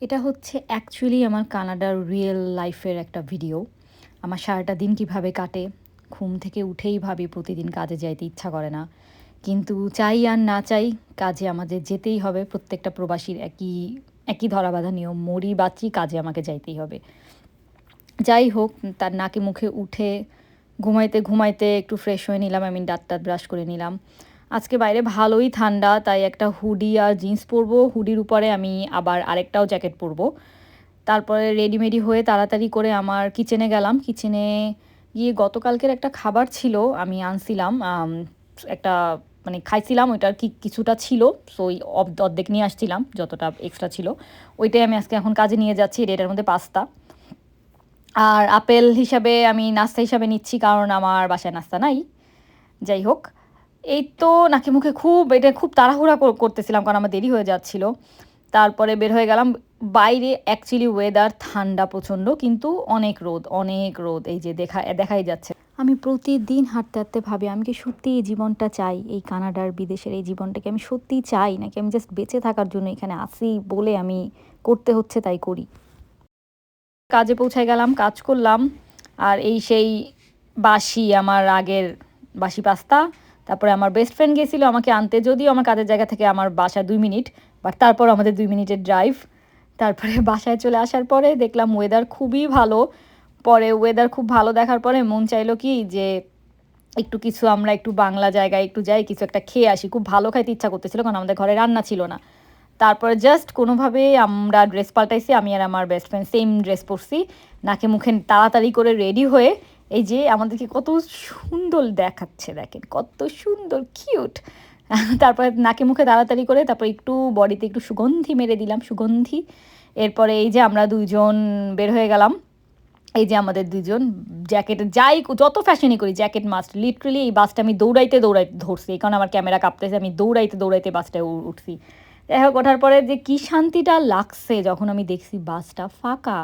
এটা হচ্ছে অ্যাকচুয়ালি আমার কানাডার রিয়েল লাইফের একটা ভিডিও। আমার সারাটা দিন কিভাবে কাটে। ঘুম থেকে উঠেই ভাবি প্রতিদিন কাজে যাইতে ইচ্ছা করে না। কিন্তু চাই আর না চাই কাজে আমাদের যেতেই হবে। প্রত্যেকটা প্রবাসীর একই ধরাবাঁধা নিয়ম। মরি বাঁচি কাজে আমাকে যাইতেই হবে। যাই হোক তার নাকে মুখে উঠে ঘুমাইতে একটু ফ্রেশ হয়ে নিলাম। দাঁত ব্রাশ করে নিলাম। আজকে বাইরে ভালোই ঠান্ডা, তাই একটা হুডি আর জিন্স পরবো। হুডির উপরে আমি আবার আরেকটাও জ্যাকেট পরবো। তারপরে রেডিমেডি হয়ে তাড়াতাড়ি করে আমার কিচেনে গেলাম। কিচেনে গিয়ে গতকালকের একটা খাবার ছিল, আমি আনছিলাম। একটা মানে খাইছিলাম, ওইটার কিছুটা ছিল। সো ওই অর্ধেক নিয়ে আসছিলাম, যতটা এক্সট্রা ছিল ওইটাই আমি আজকে এখন কাজে নিয়ে যাচ্ছি। এটার মধ্যে পাস্তা আর আপেল হিসাবে আমি নাস্তা হিসাবে নিচ্ছি, কারণ আমার বাসায় নাস্তা নাই। যাই হোক, এই তো নাকি মুখে খুব তাড়াহুড়া করতেছিলাম, কারণ আমার দেরি হয়ে যাচ্ছিল। তারপরে বের হয়ে গেলাম। বাইরে অ্যাকচুয়ালি ওয়েদার ঠান্ডা প্রচণ্ড, কিন্তু অনেক রোদ এই যে দেখাই যাচ্ছে। আমি প্রতিদিন হাঁটতে ভাবি, আমি কি সত্যি এই জীবনটা চাই? এই কানাডার বিদেশের এই জীবনটাকে আমি সত্যিই চাই, নাকি আমি জাস্ট বেঁচে থাকার জন্য এখানে আসি বলে আমি করতে হচ্ছে তাই করি। কাজে পৌঁছায় গেলাম, কাজ করলাম। আর এই সেই আমার আগের বাসি পাস্তা। তারপরে আমার বেস্ট ফ্রেন্ড গেছিলো আমাকে আনতে, যদিও আমার কাজের জায়গা থেকে আমার বাসা 2 মিনিট, বাট তারপর আমাদের 2 মিনিটের ড্রাইভ। তারপরে বাসায় চলে আসার পরে দেখলাম ওয়েদার খুবই ভালো। পরে ওয়েদার খুব ভালো দেখার পরে মন চাইলো কি যে আমরা একটু বাংলা জায়গায় একটু যাই, কিছু একটা খেয়ে আসি। খুব ভালো খাইতে ইচ্ছা করতেছিল, কারণ আমাদের ঘরে রান্না ছিল না। তারপরে জাস্ট কোনোভাবে আমরা ড্রেস পাল্টাইছি, আমি আর আমার বেস্ট ফ্রেন্ড সেম ড্রেস পরছি। নাকে মুখে তাড়াতাড়ি করে রেডি হয়ে এই যে আমাদেরকে কত সুন্দর দেখাচ্ছে, দেখেন কত সুন্দর কিউট। তারপরে নাকে মুখে তাড়াতাড়ি করে তারপর একটু বডিতে একটু সুগন্ধি মেরে দিলাম, সুগন্ধি। এরপরে এই যে আমরা দুইজন বের হয়ে গেলাম। এই যে আমাদের দুজন জ্যাকেট, যত ফ্যাশনই করি জ্যাকেট মাস্ট। লিটারেলি এই বাসটা আমি দৌড়াইতে ধরছি, এই কারণে আমার ক্যামেরা কাঁপতেছে। আমি দৌড়াইতে বাসটায় উঠছি। যাই হোক, ওঠার পরে যে কী শান্তিটা লাগছে যখন আমি দেখছি বাসটা ফাঁকা,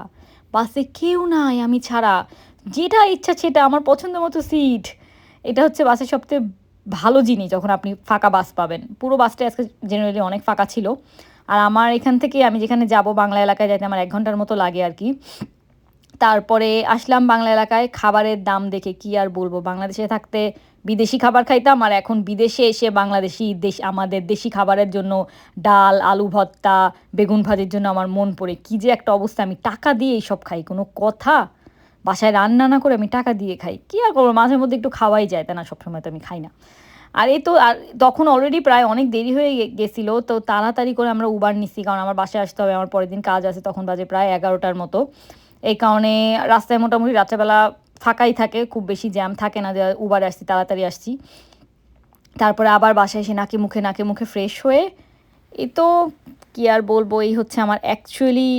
বাসে কেউ নাই আমি ছাড়া। যেটা ইচ্ছা সেটা, আমার পছন্দ মতো সিট। এটা হচ্ছে বাসের সবচেয়ে ভালো জিনিস, যখন আপনি ফাঁকা বাস পাবেন। পুরো বাসটা আজকে জেনারেলি অনেক ফাঁকা ছিল। আর আমার এখান থেকে আমি যেখানে যাব বাংলা এলাকায় যাইতে আমার 1 ঘন্টার মতো লাগে আর কি। তারপরে আসলাম বাংলা এলাকায়। খাবারের দাম দেখে কি আর বলবো, বাংলাদেশে থাকতে বিদেশি খাবার খাইতাম, আর এখন বিদেশে এসে আমাদের দেশি খাবারের জন্য ডাল, আলু ভর্তা, বেগুন ভাজির জন্য আমার মন পড়ে। কি যে একটা অবস্থা, আমি টাকা দিয়ে এইসব খাই, কোনো কথা? বাসায় রান্না না করে আমি টাকা দিয়ে খাই, কী আর করবো, মাঝে মধ্যে একটু খাওয়াই যায়, তা না সবসময় তো আমি খাই না। আর এই তো, আর তখন অলরেডি প্রায় অনেক দেরি হয়ে গেছিলো, তো তাড়াতাড়ি করে আমরা উবার নিচ্ছি, কারণ আমার বাসায় আসতে হবে, আমার পরের দিন কাজ আছে। তখন বাজে প্রায় 11টার মতো। এই কারণে রাস্তায় মোটামুটি রাত্রেবেলা ফাঁকাই থাকে, খুব বেশি জ্যাম থাকে না, যে উবারে আসছি তাড়াতাড়ি আসছি। তারপরে আবার বাসায় এসে নাকে মুখে ফ্রেশ হয়ে এই তো, কী আর বলবো, এই হচ্ছে আমার অ্যাকচুয়ালি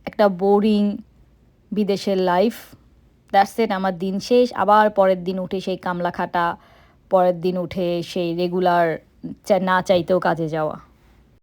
একটা বোরিং বিদেশের লাইফ। দ্যাটস ইট, আমার দিন শেষ। আবার পরের দিন উঠে সেই কামলা খাটা, পরের দিন উঠে সেই রেগুলার না চাইতেও কাজে যাওয়া।